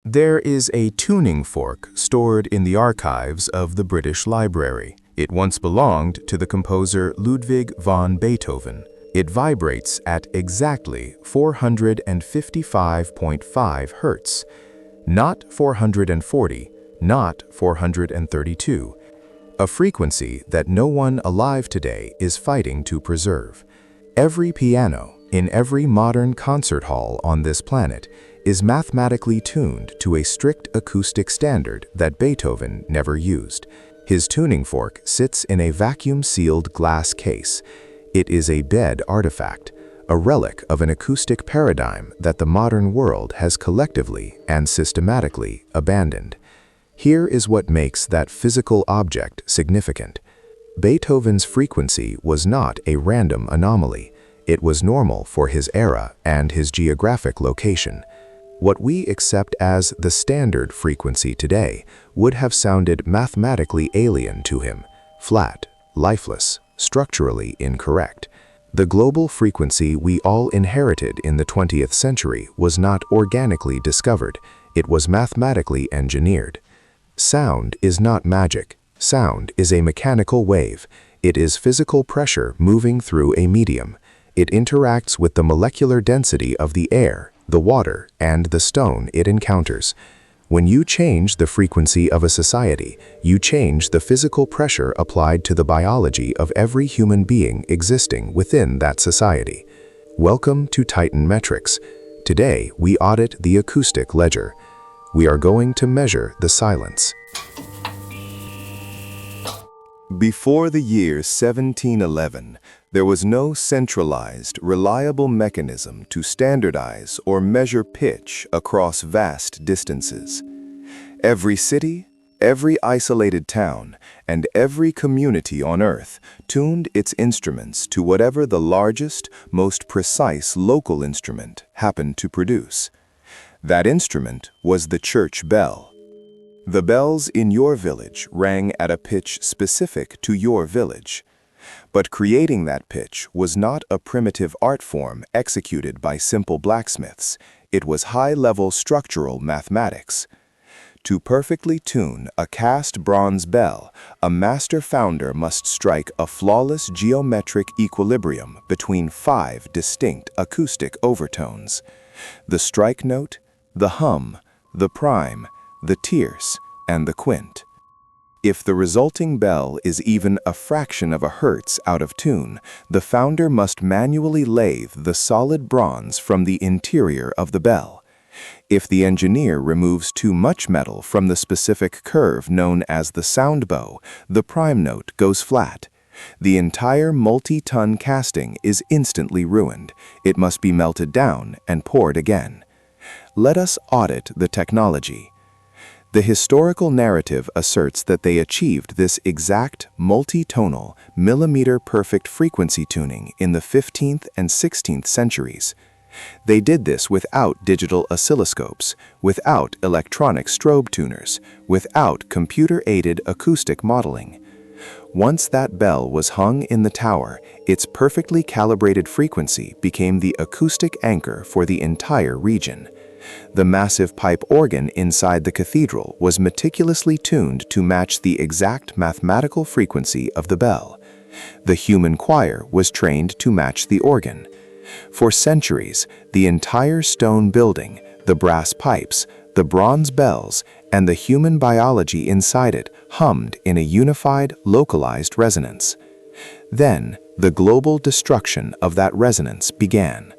There is a tuning fork stored in the archives of the British Library. It once belonged to the composer Ludwig van Beethoven. It vibrates at exactly 455.5 Hertz, not 440, not 432, a frequency that no one alive today is fighting to preserve. Every piano in every modern concert hall on this planet is mathematically tuned to a strict acoustic standard that Beethoven never used. His tuning fork sits in a vacuum-sealed glass case. It is a bed artifact, a relic of an acoustic paradigm that the modern world has collectively and systematically abandoned. Here is what makes that physical object significant. Beethoven's frequency was not a random anomaly. It was normal for his era and his geographic location. What we accept as the standard frequency today would have sounded mathematically alien to him, flat, lifeless, structurally incorrect. The global frequency we all inherited in the 20th century was not organically discovered, it was mathematically engineered. Sound is not magic. Sound is a mechanical wave. It is physical pressure moving through a medium. It interacts with the molecular density of the air, the water, and the stone it encounters. When you change the frequency of a society, you change the physical pressure applied to the biology of every human being existing within that society. Welcome to titanmetrics. Today, we audit the acoustic ledger. We are going to measure the silence. Before the year 1711, there was no centralized, reliable mechanism to standardize or measure pitch across vast distances. Every city, every isolated town, and every community on Earth tuned its instruments to whatever the largest, most precise local instrument happened to produce. That instrument was the church bell. The bells in your village rang at a pitch specific to your village. But creating that pitch was not a primitive art form executed by simple blacksmiths. It was high-level structural mathematics. To perfectly tune a cast bronze bell, a master founder must strike a flawless geometric equilibrium between 5 distinct acoustic overtones: the strike note, the hum, the prime, the tierce, and the quint. If the resulting bell is even a fraction of a hertz out of tune, the founder must manually lathe the solid bronze from the interior of the bell. If the engineer removes too much metal from the specific curve known as the sound bow, the prime note goes flat. The entire multi-ton casting is instantly ruined. It must be melted down and poured again. Let us audit the technology. The historical narrative asserts that they achieved this exact multi-tonal, millimeter-perfect frequency tuning in the 15th and 16th centuries. They did this without digital oscilloscopes, without electronic strobe tuners, without computer-aided acoustic modeling. Once that bell was hung in the tower, its perfectly calibrated frequency became the acoustic anchor for the entire region. The massive pipe organ inside the cathedral was meticulously tuned to match the exact mathematical frequency of the bell. The human choir was trained to match the organ. For centuries, the entire stone building, the brass pipes, the bronze bells, and the human biology inside it hummed in a unified, localized resonance. Then, the global destruction of that resonance began.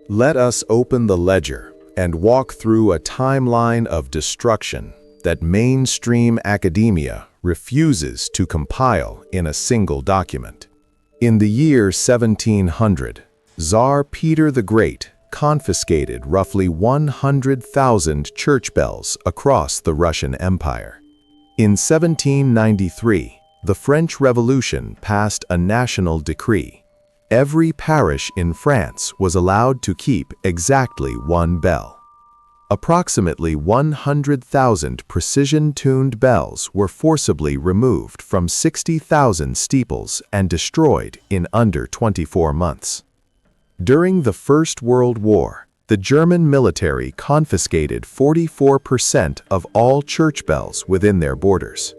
Let us open the ledger and walk through a timeline of destruction that mainstream academia refuses to compile in a single document. In the year 1700, Tsar Peter the Great confiscated roughly 100,000 church bells across the Russian Empire. In 1793, the French Revolution passed a national decree. Every parish in France was allowed to keep exactly one bell. Approximately 100,000 precision-tuned bells were forcibly removed from 60,000 steeples and destroyed in under 24 months. During the First World War, the German military confiscated 44% of all church bells within their borders.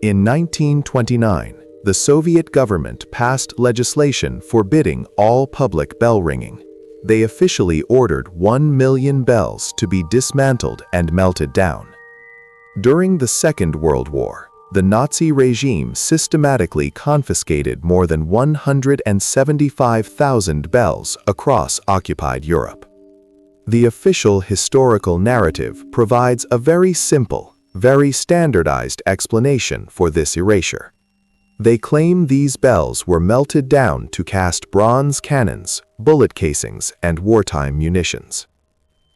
In 1929, the Soviet government passed legislation forbidding all public bell ringing. They officially ordered 1 million bells to be dismantled and melted down. During the Second World War, the Nazi regime systematically confiscated more than 175,000 bells across occupied Europe. The official historical narrative provides a very simple, very standardized explanation for this erasure. They claim these bells were melted down to cast bronze cannons, bullet casings, and wartime munitions.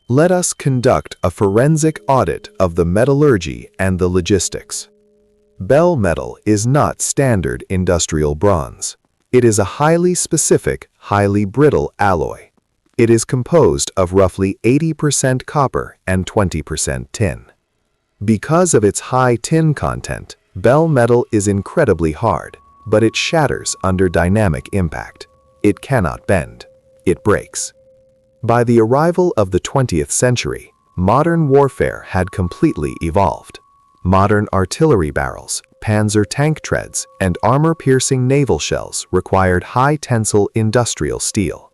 Let us conduct a forensic audit of the metallurgy and the logistics. Bell metal is not standard industrial bronze. It is a highly specific, highly brittle alloy. It is composed of roughly 80% copper and 20% tin. Because of its high tin content, bell metal is incredibly hard, but it shatters under dynamic impact. It cannot bend. It breaks. By the arrival of the 20th century, modern warfare had completely evolved. Modern artillery barrels, panzer tank treads, and armor-piercing naval shells required high-tensile industrial steel.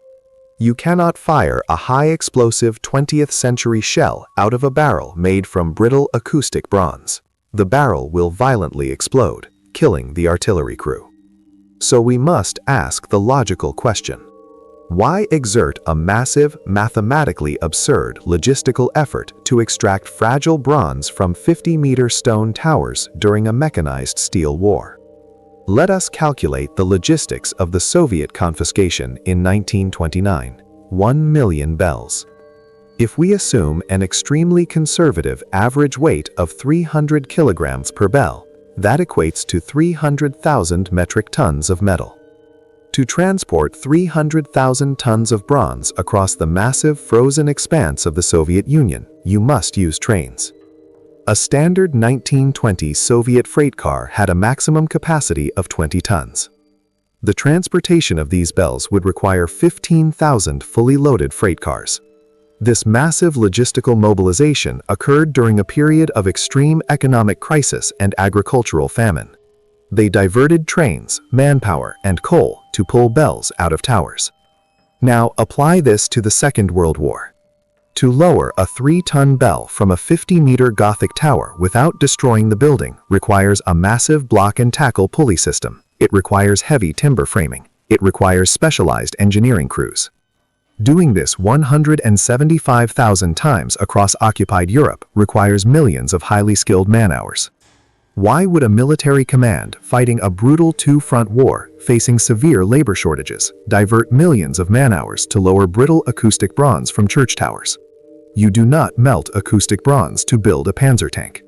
You cannot fire a high-explosive 20th century shell out of a barrel made from brittle acoustic bronze. The barrel will violently explode, killing the artillery crew. So we must ask the logical question: why exert a massive, mathematically absurd logistical effort to extract fragile bronze from 50-meter stone towers during a mechanized steel war? Let us calculate the logistics of the Soviet confiscation in 1929, 1 million bells. If we assume an extremely conservative average weight of 300 kilograms per bell, that equates to 300,000 metric tons of metal. To transport 300,000 tons of bronze across the massive frozen expanse of the Soviet Union, you must use trains. A standard 1920 Soviet freight car had a maximum capacity of 20 tons. The transportation of these bells would require 15,000 fully loaded freight cars. This massive logistical mobilization occurred during a period of extreme economic crisis and agricultural famine. They diverted trains, manpower, and coal to pull bells out of towers. Now apply this to the Second World War. To lower a 3-ton bell from a 50-meter Gothic tower without destroying the building requires a massive block and tackle pulley system. It requires heavy timber framing. It requires specialized engineering crews. Doing this 175,000 times across occupied Europe requires millions of highly skilled man-hours. Why would a military command fighting a brutal two-front war facing severe labor shortages divert millions of man-hours to lower brittle acoustic bronze from church towers? You do not melt acoustic bronze to build a panzer tank.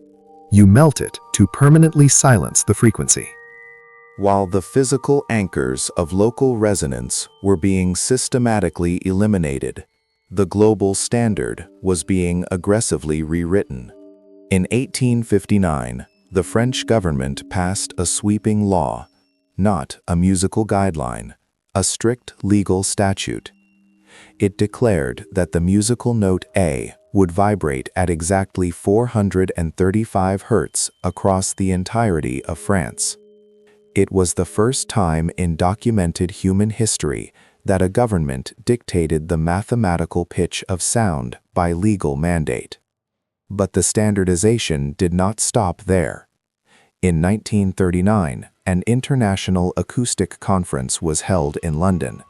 You melt it to permanently silence the frequency. While the physical anchors of local resonance were being systematically eliminated, the global standard was being aggressively rewritten. In 1859, the French government passed a sweeping law, not a musical guideline, a strict legal statute. It declared that the musical note A would vibrate at exactly 435 Hz across the entirety of France. It was the first time in documented human history that a government dictated the mathematical pitch of sound by legal mandate. But the standardization did not stop there. In 1939, an international acoustic conference was held in London.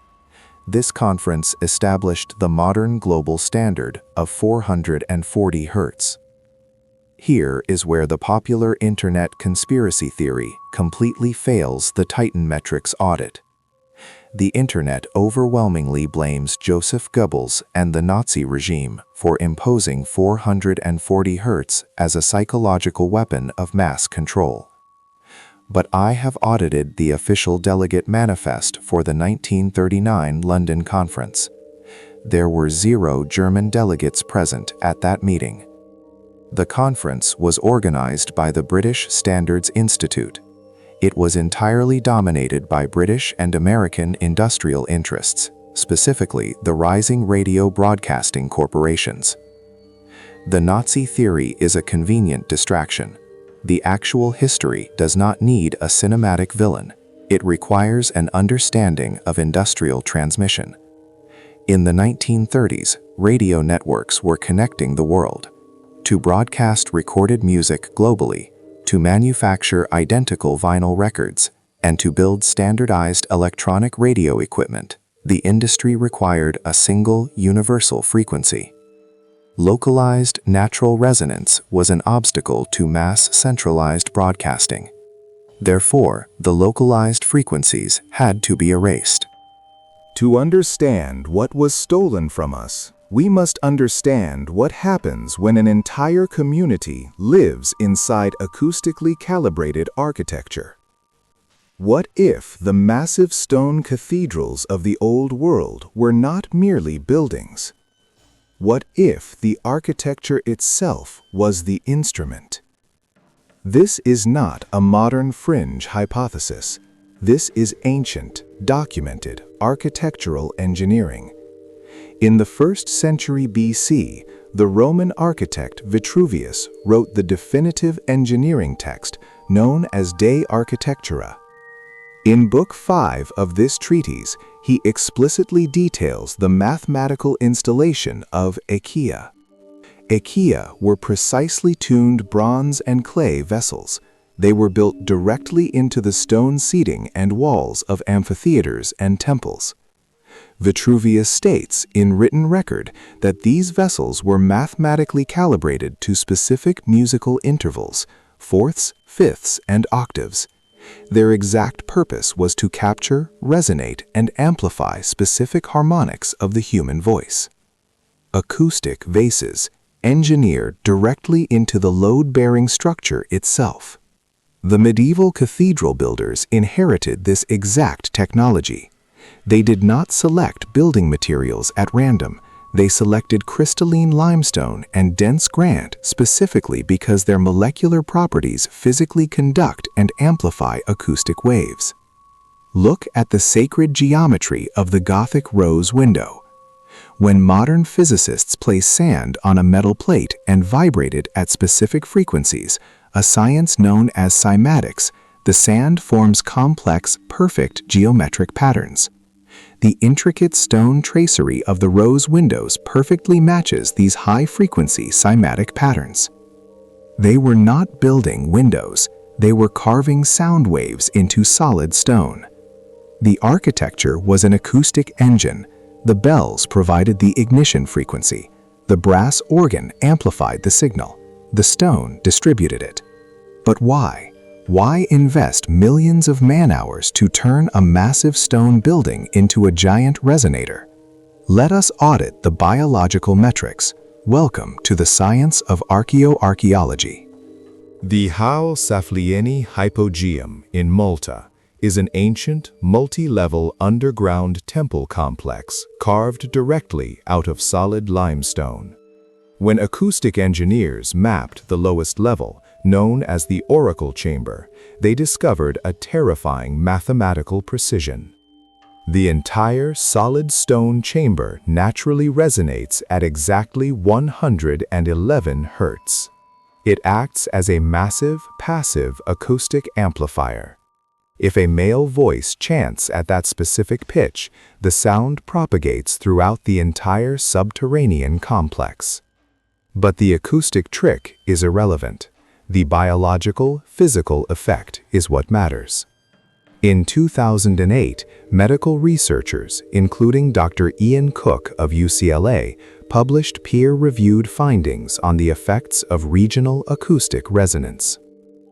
This conference established the modern global standard of 440 Hz. Here is where the popular internet conspiracy theory completely fails the titanmetrics audit. The internet overwhelmingly blames Joseph Goebbels and the Nazi regime for imposing 440 Hz as a psychological weapon of mass control. But I have audited the official delegate manifest for the 1939 London conference. There were 0 German delegates present at that meeting. The conference was organized by the British Standards Institute. It was entirely dominated by British and American industrial interests, specifically the rising radio broadcasting corporations. The Nazi theory is a convenient distraction. The actual history does not need a cinematic villain. It requires an understanding of industrial transmission. In the 1930s, radio networks were connecting the world. To broadcast recorded music globally, to manufacture identical vinyl records, and to build standardized electronic radio equipment, the industry required a single, universal frequency. Localized natural resonance was an obstacle to mass centralized broadcasting. Therefore, the localized frequencies had to be erased. To understand what was stolen from us, we must understand what happens when an entire community lives inside acoustically calibrated architecture. What if the massive stone cathedrals of the old world were not merely buildings? What if the architecture itself was the instrument? This is not a modern fringe hypothesis. This is ancient, documented architectural engineering. In the 1st century BC, the Roman architect Vitruvius wrote the definitive engineering text known as De Architectura. In Book 5 of this treatise, he explicitly details the mathematical installation of Achaea. Achaea were precisely tuned bronze and clay vessels. They were built directly into the stone seating and walls of amphitheaters and temples. Vitruvius states in written record that these vessels were mathematically calibrated to specific musical intervals, fourths, fifths, and octaves. Their exact purpose was to capture, resonate, and amplify specific harmonics of the human voice. Acoustic vases, engineered directly into the load-bearing structure itself. The medieval cathedral builders inherited this exact technology. They did not select building materials at random. They selected crystalline limestone and dense granite specifically because their molecular properties physically conduct and amplify acoustic waves. Look at the sacred geometry of the Gothic rose window. When modern physicists place sand on a metal plate and vibrate it at specific frequencies, a science known as cymatics, the sand forms complex, perfect geometric patterns. The intricate stone tracery of the rose windows perfectly matches these high-frequency cymatic patterns. They were not building windows, they were carving sound waves into solid stone. The architecture was an acoustic engine. The bells provided the ignition frequency. The brass organ amplified the signal. The stone distributed it. But why? Why invest millions of man-hours to turn a massive stone building into a giant resonator? Let us audit the biological metrics. Welcome to the science of archaeoarchaeology. The Hao Saflieni Hypogeum in Malta is an ancient, multi-level underground temple complex carved directly out of solid limestone. When acoustic engineers mapped the lowest level, known as the oracle chamber, they discovered a terrifying mathematical precision. The entire solid stone chamber naturally resonates at exactly 111 Hz. It acts as a massive, passive acoustic amplifier. If a male voice chants at that specific pitch, the sound propagates throughout the entire subterranean complex. But the acoustic trick is irrelevant. The biological, physical effect is what matters. In 2008, medical researchers, including Dr. Ian Cook of UCLA, published peer-reviewed findings on the effects of regional acoustic resonance.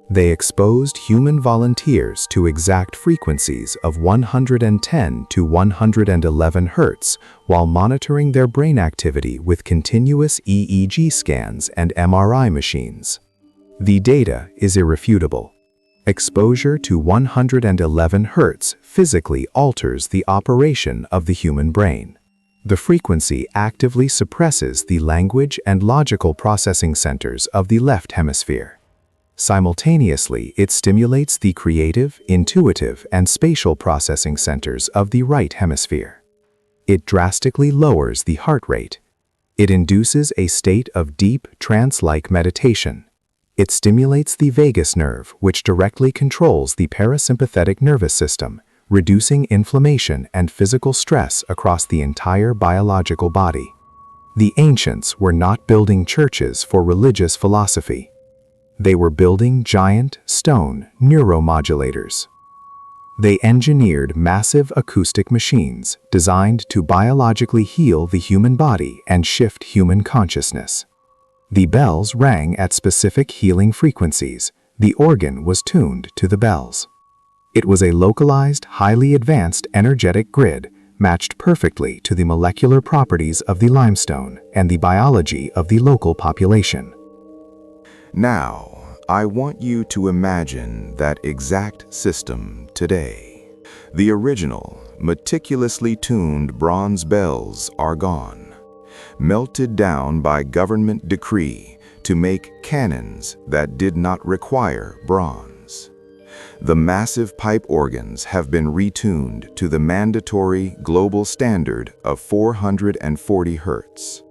They exposed human volunteers to exact frequencies of 110 to 111 Hz while monitoring their brain activity with continuous EEG scans and MRI machines. The data is irrefutable. Exposure to 111 Hz physically alters the operation of the human brain. The frequency actively suppresses the language and logical processing centers of the left hemisphere. Simultaneously, it stimulates the creative, intuitive, and spatial processing centers of the right hemisphere. It drastically lowers the heart rate. It induces a state of deep, trance-like meditation. It stimulates the vagus nerve, which directly controls the parasympathetic nervous system, reducing inflammation and physical stress across the entire biological body. The ancients were not building churches for religious philosophy. They were building giant, stone neuromodulators. They engineered massive acoustic machines designed to biologically heal the human body and shift human consciousness. The bells rang at specific healing frequencies. The organ was tuned to the bells. It was a localized, highly advanced energetic grid matched perfectly to the molecular properties of the limestone and the biology of the local population. Now, I want you to imagine that exact system today. The original, meticulously tuned bronze bells are gone, melted down by government decree to make cannons that did not require bronze. The massive pipe organs have been retuned to the mandatory global standard of 440 Hertz.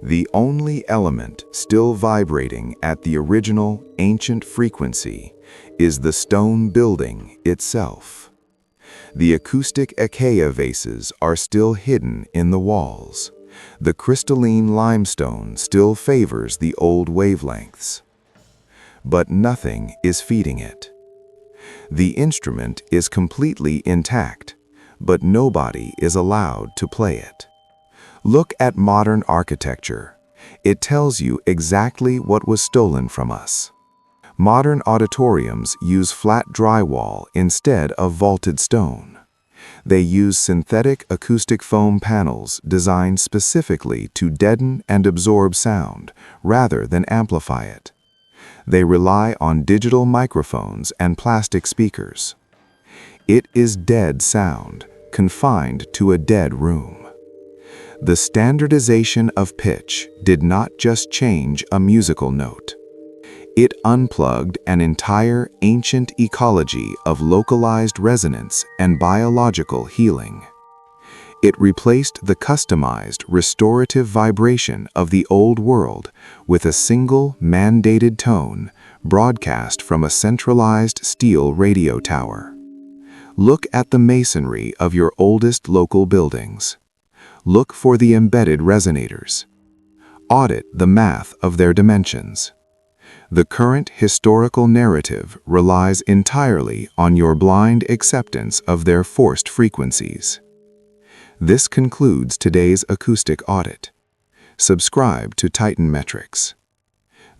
The only element still vibrating at the original ancient frequency is the stone building itself. The acoustic acacia vases are still hidden in the walls. The crystalline limestone still favors the old wavelengths. But nothing is feeding it. The instrument is completely intact, but nobody is allowed to play it. Look at modern architecture. It tells you exactly what was stolen from us. Modern auditoriums use flat drywall instead of vaulted stone. They use synthetic acoustic foam panels designed specifically to deaden and absorb sound rather than amplify it. They rely on digital microphones and plastic speakers. It is dead sound, confined to a dead room. The standardization of pitch did not just change a musical note. It unplugged an entire ancient ecology of localized resonance and biological healing. It replaced the customized restorative vibration of the old world with a single mandated tone broadcast from a centralized steel radio tower. Look at the masonry of your oldest local buildings. Look for the embedded resonators. Audit the math of their dimensions. The current historical narrative relies entirely on your blind acceptance of their forced frequencies. This concludes today's acoustic audit. Subscribe to titanmetrics.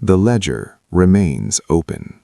The ledger remains open.